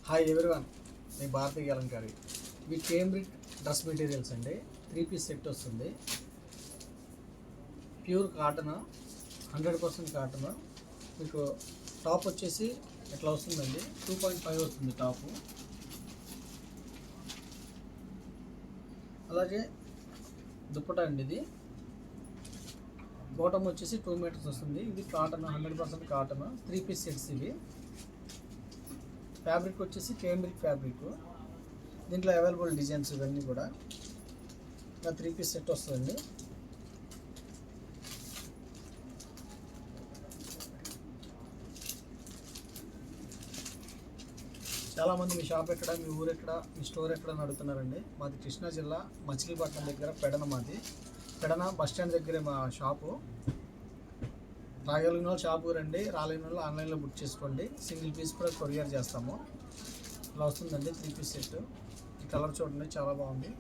Hi everyone, నేను భారతీ అలంకారి. ఇవి కేంబ్రిక్ dress materials అండి. 3 పీస్ సెట్ వస్తుంది. Pure cotton, 100% cotton. మీకు టాప్ వచ్చేసి ఎట్లా వస్తుందండి, 2.5 వస్తుంది టాపు. అలాగే దుప్పటా అండి, ఇది బాటమ్ వచ్చేసి 2 మీటర్స్ వస్తుంది. ఇది కాటన్, 100% కాటన్. 3 పీస్ సెట్స్ ఇవి. ఫ్యాబ్రిక్ వచ్చేసి కేంబ్రిక్ ఫ్యాబ్రిక్. దీంట్లో అవైలబుల్ డిజైన్స్ ఇవన్నీ కూడా. 3 పీస్ సెట్ వస్తుందండి. చాలామంది మీ షాప్ ఎక్కడ, మీ ఊరు ఎక్కడ, మీ స్టోర్ ఎక్కడ అని అడుగుతున్నారండి. మాది కృష్ణా జిల్లా మచిలీపట్నం దగ్గర పెడన. పెడన బస్ స్టాండ్ దగ్గరే మా షాపు. రాగలిగిన వాళ్ళు షాపుకి రండి, రాలేని వాళ్ళు ఆన్లైన్లో బుక్ చేసుకోండి. సింగిల్ పీస్ కూడా కొరియర్ చేస్తాము. ఇలా వస్తుందండి 3 పీస్ సెట్. ఈ కలర్ చూడండి, చాలా బాగుంది.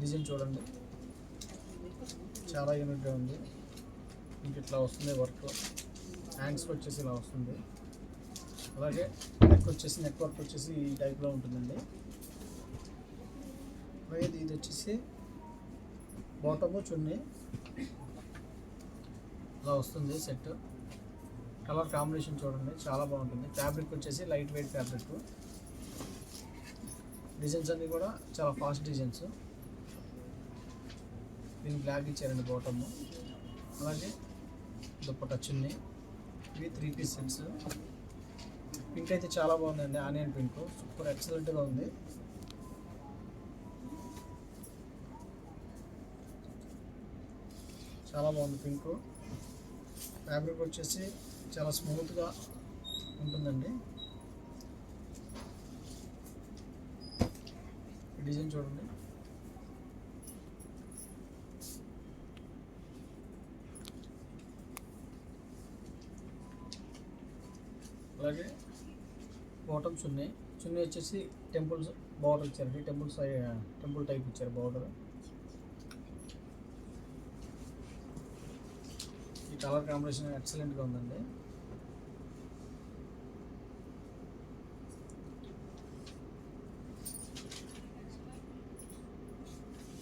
డిజైన్ చూడండి, చాలా యూనిట్గా ఉంది. ఇంక ఇట్లా వస్తుంది వర్క్. హ్యాండ్స్కి వచ్చేసి ఇలా వస్తుంది. అలాగే నెక్ వర్క్ వచ్చేసి ఈ టైప్లో ఉంటుందండి. ఇది వచ్చేసి బాటము చున్నీ ఇలా వస్తుంది సెట్. కలర్ కాంబినేషన్ చూడండి, చాలా బాగుంటుంది. ఫ్యాబ్రిక్ వచ్చేసి లైట్ వెయిట్ ఫ్యాబ్రిక్. డిజైన్స్ అన్నీ కూడా చాలా ఫాస్ట్ డిజైన్స్. దీనికి బ్లాక్ ఇచ్చారండి బాటము. అలాగే దుప్పటా చున్నీ. ఇవి 3 పీస్ సెట్స్. పింక్ అయితే చాలా బాగుందండి, ఆనియన్ పింక్. సూపర్ ఎక్సలెంట్గా ఉంది. చాలా బాగుంది పింక్. ఫ్యాబ్రిక్ వచ్చేసి చాలా స్మూత్గా ఉంటుందండి. డిజైన్ చూడండి, అలాగే బాటమ్ చున్నీ వచ్చేసి టెంపుల్స్ బార్డర్ ఇచ్చారండి. టెంపుల్ టైప్ ఇచ్చారు బార్డర్. ఈ కలర్ కాంబినేషన్ ఎక్సలెంట్గా ఉందండి.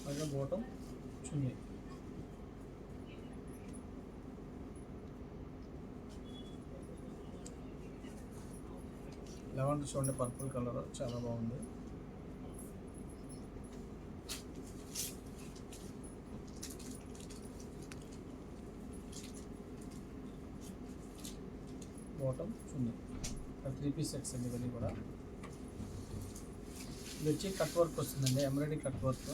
అలాగే బాటమ్ చున్నీ. లెవెండర్ చూడండి, పర్పుల్ కలర్ చాలా బాగుంది. బాటమ్ చున్నీ. 3 పీస్ సెట్స్ అండి ఇవన్నీ కూడా. ఇది వచ్చి కట్ వర్క్ వస్తుందండి, ఎంబ్రాయిడరీ కట్ వర్క్.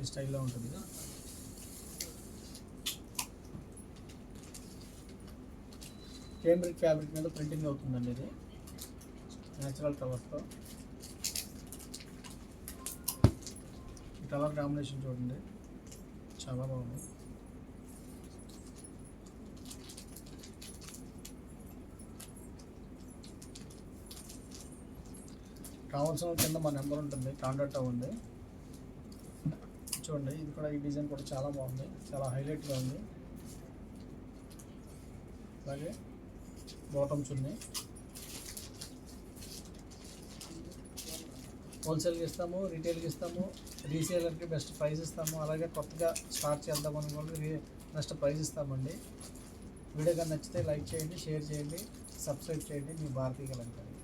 ఈ స్టైల్లో ఉంటుంది. కేంబ్రిక్ ఫ్యాబ్రిక్ మీద ప్రింటింగ్ అవుతుందండి. ఇది న్యాచురల్ కలర్స్తో. ఈ కలర్ కాంబినేషన్ చూడండి, చాలా బాగుంది. కావాల్సిన కింద మా నెంబర్ ఉంటుంది, కాంటాక్ట్ అవ్వండి. చూడండి, ఇది కూడా, ఈ డిజైన్ కూడా చాలా బాగుంది, చాలా హైలైట్గా ఉంది. అలాగే బాటమ్ చున్నీ. హోల్సేల్కి ఇస్తాము, రీటైల్కి ఇస్తాము, రీసేలర్కి బెస్ట్ ప్రైస్ ఇస్తాము. అలాగే కొత్తగా స్టార్ట్ చేద్దామని వాళ్ళకి బెస్ట్ ప్రైస్ ఇస్తామండి. వీడియో కానీ నచ్చితే లైక్ చేయండి, షేర్ చేయండి, సబ్స్క్రైబ్ చేయండి. మీ భారతీ అలంకారి.